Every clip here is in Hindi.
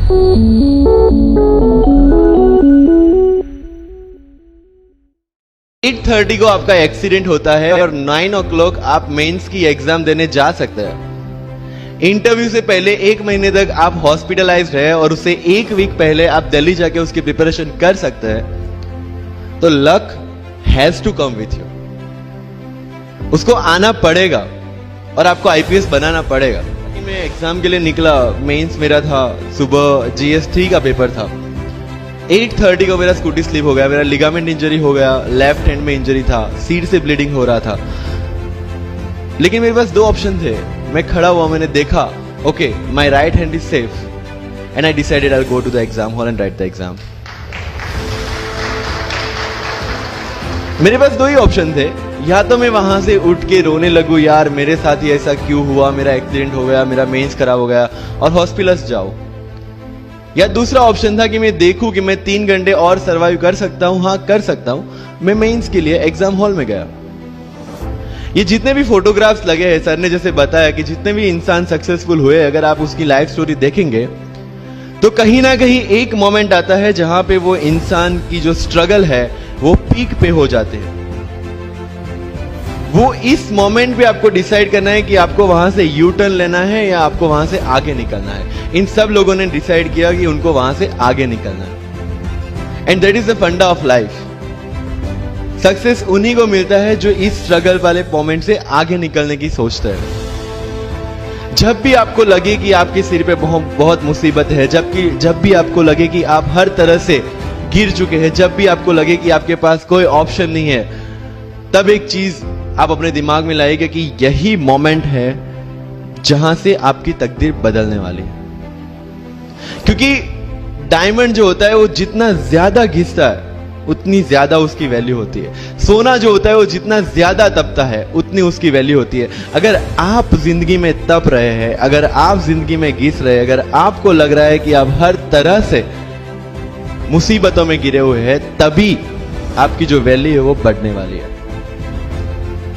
8:30 को आपका एक्सीडेंट होता है और 9 o'clock आप मेंस की एग्जाम देने जा सकते हैं। इंटरव्यू से पहले 1 महीने तक आप हॉस्पिटलाइज्ड है और उससे 1 वीक पहले आप दिल्ली जाके उसकी प्रिपरेशन कर सकते हैं। तो luck has to come with you, उसको आना पड़ेगा और आपको आईपीएस बनाना पड़ेगा। मैं एग्जाम के लिए निकला, मेंस मेरा था सुबह, GS3 का पेपर था। 8:30 को मेरा स्कूटी स्लिप हो गया, मेरा लिगामेंट इंजरी हो गया, लेफ्ट हैंड में इंजरी था, सीट से ब्लीडिंग हो रहा था। लेकिन मेरे पास 2 ऑप्शन थे। मैं खड़ा हुआ, मैंने देखा okay my right hand is safe and I decided I will go to the exam hall and write the exam. मेरे पास 2 ही ऑप्शन थे, या तो मैं वहां से उठ के रोने लगूं, यार मेरे साथ ही ऐसा क्यों हुआ, मेरा एक्सीडेंट हो गया, मेरा मेंस खराब हो गया और हॉस्पिटल जाओ, या दूसरा ऑप्शन था कि मैं देखूं कि मैं 3 घंटे और सरवाइव कर सकता हूं। हाँ कर सकता हूं। मैं मेंस के लिए एग्जाम हॉल में गया। ये जितने भी फोटोग्राफ्स लगे हैं, सर ने जैसे बताया कि जितने भी इंसान सक्सेसफुल हुए, अगर आप उसकी लाइफ स्टोरी देखेंगे तो कहीं ना कहीं एक मोमेंट आता है जहां पे वो इंसान की जो स्ट्रगल है वो पीक पे हो जाते हैं। वो इस मोमेंट पे आपको डिसाइड करना है कि आपको वहां से यू टर्न लेना है या आपको वहां से आगे निकलना है। इन सब लोगों ने डिसाइड किया कि उनको वहां से आगे निकलना है। एंड दैट इज द फंडा ऑफ लाइफ। सक्सेस उन्हीं को मिलता है जो इस स्ट्रगल वाले मोमेंट से आगे निकलने की सोचते हैं। जब भी आपको लगे कि आपके सिर पे बहुत मुसीबत है, जब भी आपको लगे कि आप हर तरह से गिर चुके हैं, जब भी आपको लगे कि आपके पास कोई ऑप्शन नहीं है, तब एक चीज आप अपने दिमाग में लाइएगा कि यही मोमेंट है जहां से आपकी तकदीर बदलने वाली है। क्योंकि डायमंड जो होता है वो जितना ज्यादा घिसता है उतनी ज्यादा उसकी वैल्यू होती है। सोना जो होता है वो जितना ज्यादा तपता है उतनी उसकी वैल्यू होती है। अगर आप जिंदगी में तप रहे हैं, अगर आप जिंदगी में घिस रहे हैं, अगर आपको लग रहा है कि आप हर तरह से मुसीबतों में गिरे हुए हैं, तभी आपकी जो वैल्यू है वो बढ़ने वाली है।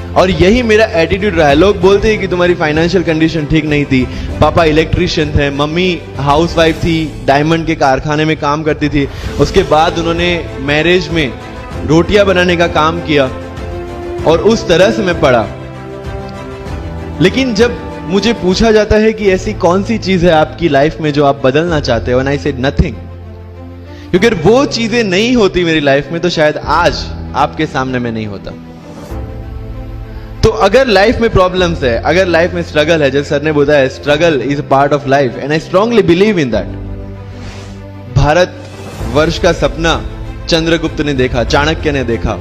और यही मेरा एटीट्यूड रहा है। लोग बोलते हैं कि तुम्हारी फाइनेंशियल कंडीशन ठीक नहीं थी, पापा इलेक्ट्रिशियन थे, मम्मी हाउसवाइफ थी, डायमंड के कारखाने में काम करती थी, उसके बाद उन्होंने मैरिज में रोटियां बनाने का काम किया और उस तरह से मैं पढ़ा। लेकिन जब मुझे पूछा जाता है कि ऐसी कौन सी चीज है आपकी लाइफ में जो आप बदलना चाहते हो, एंड आई सेड नथिंग। क्योंकि वो चीजें नहीं होती मेरी लाइफ में तो शायद आज आपके सामने में नहीं होता। तो अगर लाइफ में प्रॉब्लम्स है, अगर लाइफ में स्ट्रगल है, जैसे सर ने बताया struggle is a part of life and I strongly believe in that. Bharat वर्ष का सपना चंद्रगुप्त ने देखा, चाणक्य ने देखा,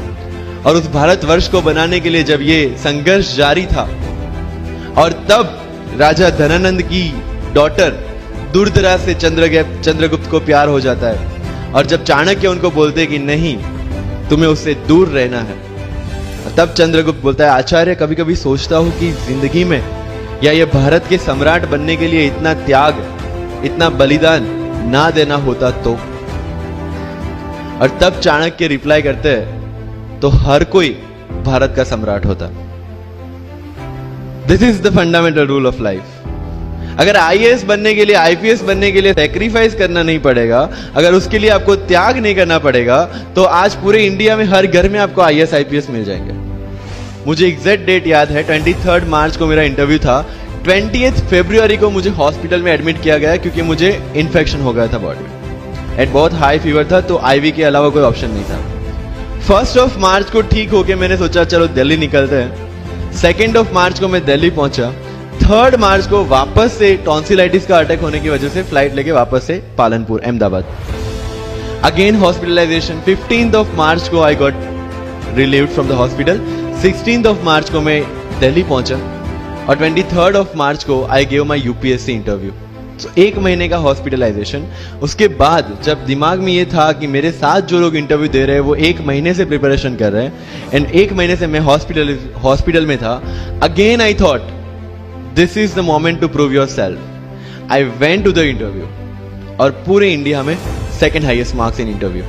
और उस भारत वर्ष को बनाने के लिए जब ये संघर्ष जारी था और तब राजा धनानंद की डॉटर दुर्धरा से चंद्रगुप्त को प्यार हो जाता है, और जब चाणक्य उनको बोलते कि नहीं तुम्हें उससे दूर रहना है, तब चंद्रगुप्त बोलता है आचार्य कभी कभी सोचता हूं कि जिंदगी में या ये भारत के सम्राट बनने के लिए इतना त्याग, इतना बलिदान ना देना होता तो। और तब चाणक्य रिप्लाई करते हैं तो हर कोई भारत का सम्राट होता। This is the fundamental rule of life. अगर आईएएस बनने के लिए, आईपीएस बनने के लिए सैक्रिफाइस करना नहीं पड़ेगा, अगर उसके लिए आपको त्याग नहीं करना पड़ेगा, तो आज पूरे इंडिया में हर घर में आपको आईएएस आईपीएस मिल जाएंगे। मुझे एग्जैक्ट डेट याद है, 23 मार्च को मेरा इंटरव्यू था। 20 फरवरी को मुझे हॉस्पिटल में एडमिट किया गया क्योंकि मुझे इन्फेक्शन हो गया था बॉडी में, एंड बहुत हाई फीवर था, तो आईवी के अलावा कोई ऑप्शन नहीं था। 1 मार्च को ठीक होके मैंने सोचा चलो दिल्ली निकलते हैं। 2 मार्च को मैं दिल्ली पहुंचा। 3 मार्च को वापस से टॉन्सिलाइटिस का अटैक होने की वजह से फ्लाइट लेके वापस से पालनपुर अहमदाबाद, अगेन हॉस्पिटलाइजेशन। 15 मार्च को I got relieved from the hospital. 16 मार्च को मैं दिल्ली पहुंचा और 23 मार्च को I give my UPSC interview. तो 1 महीने का हॉस्पिटलाइजेशन। उसके बाद जब दिमाग में ये था कि मेरे साथ जो लोग इंटरव्यू दे रहे हैं वो 1 महीने से प्रिपरेशन कर रहे हैं, एंड 1 महीने से मैं हॉस्पिटल में था, again I thought this is the moment to prove yourself. आई वेंट टू द इंटरव्यू और पूरे इंडिया में 2nd highest marks in interview.